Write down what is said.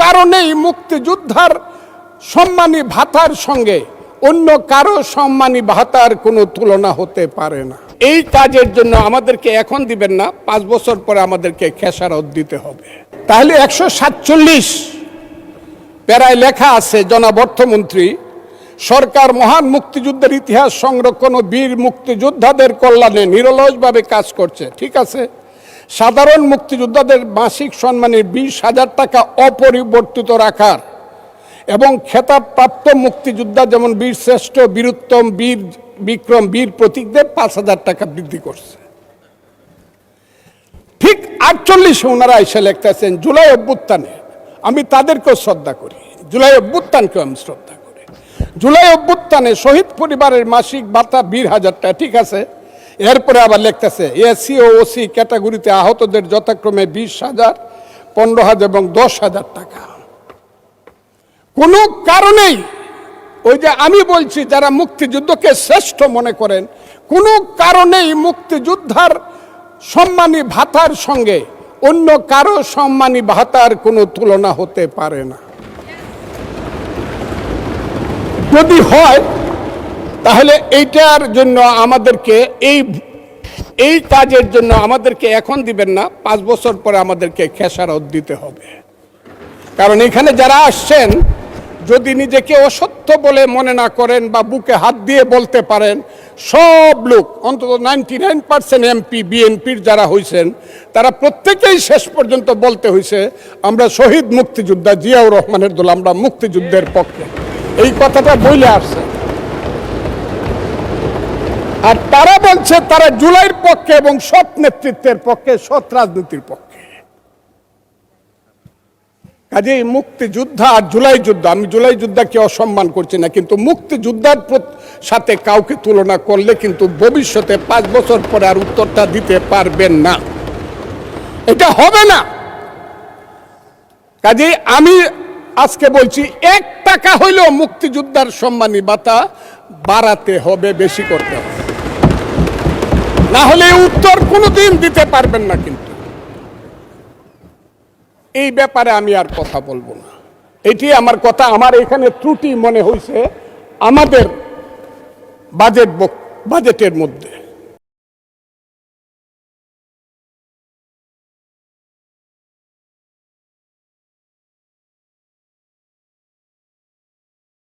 কারণেই মুক্তিযোদ্ধার সম্মানী ভাতার সঙ্গে অন্য কারো সম্মানী ভাতার কোনো তুলনা হতে পারে না। এই কাজের জন্য আমাদেরকে এখন দিবেন না, 5 বছর পরে আমাদেরকে খেসারত দিতে হবে। তাহলে 147 প্যারায় লেখা আছে, জনাব অর্থমন্ত্রী, সরকার মহান মুক্তিযুদ্ধের ইতিহাস সংরক্ষণ ও বীর মুক্তিযোদ্ধাদের কল্যাণে নিরলসভাবে কাজ করছে। ঠিক আছে, সাধারণ মুক্তিযোদ্ধাদের মাসিক সম্মানের 20,000 টাকা অপরিবর্তিত রাখার এবং খেতাবপ্রাপ্ত মুক্তিযোদ্ধা যেমন বীর শ্রেষ্ঠ, বীরুত্তম, বীর বিক্রম, বীর প্রতীকদের 5,000 টাকা বৃদ্ধি করছে। ঠিক 48 ওনারা এসে লিখতেছেন জুলাই অভ্যুত্থানে, আমি তাদেরকেও শ্রদ্ধা করি, জুলাই অভ্যুত্থানকেও আমি শ্রদ্ধা করি। জুলাই অভ্যুত্থানে শহীদ পরিবারের মাসিক ভাতা 20,000 টাকা, ঠিক আছে। এরপরে আবার লিখতেছে এসসি ও ওসি ক্যাটাগরিতে আহতদের যথাক্রমে 20,000, 15,000 এবং 10,000 টাকা। কোনো কারণেই ওই যে আমি বলছি যারা মুক্তিযুদ্ধকে শ্রেষ্ঠ মনে করেন, কোনো কারণেই মুক্তিযোদ্ধার সম্মানী ভাতার সঙ্গে অন্য কারো সম্মানী ভাতার কোনো তুলনা হতে পারে না। যদি হয় তাহলে এইটার জন্য আমাদেরকে এই কাজের জন্য আমাদেরকে এখন দিবেন না, 5 বছর পরে আমাদেরকে খেসারত দিতে হবে। কারণ এখানে যারা আসছেন যদি নিজেকে অসত্য বলে মনে না করেন বা বুকে হাত দিয়ে বলতে পারেন, সব লোক অন্তত 99% এমপি বিএনপির যারা হয়েছেন তারা প্রত্যেকেই শেষ পর্যন্ত বলতে হয়েছে আমরা শহীদ মুক্তিযোদ্ধা জিয়াউর রহমানের দল, আমরা মুক্তিযুদ্ধের পক্ষে, এই কথাটা বলে আসছে। আর তারা বলছে তারা জুলাইয়ের পক্ষে এবং সৎ নেতৃত্বের পক্ষে, সৎ রাজনীতির পক্ষে। কাজেই মুক্তিযোদ্ধা আর জুলাই যুদ্ধ, আমি জুলাই যুদ্ধকে অসম্মান করছি না, কিন্তু মুক্তিযোদ্ধার সাথে কাউকে তুলনা করলে কিন্তু ভবিষ্যতে 5 বছর পরে আর উত্তরটা দিতে পারবেন না, এটা হবে না। কাজেই আমি আজকে বলছি 1 টাকা হইলেও মুক্তিযোদ্ধার সম্মানী ভাতা বাড়াতে হবে, বেশি করতে হবে, না হলে উত্তর কোনোদিন দিতে পারবেন না। কিন্তু এই ব্যাপারে আমি আর কথা বলবো না, এটি আমার কথা। আমার এখানে ত্রুটি মনে হয়েছে আমাদের বাজেটের মধ্যে।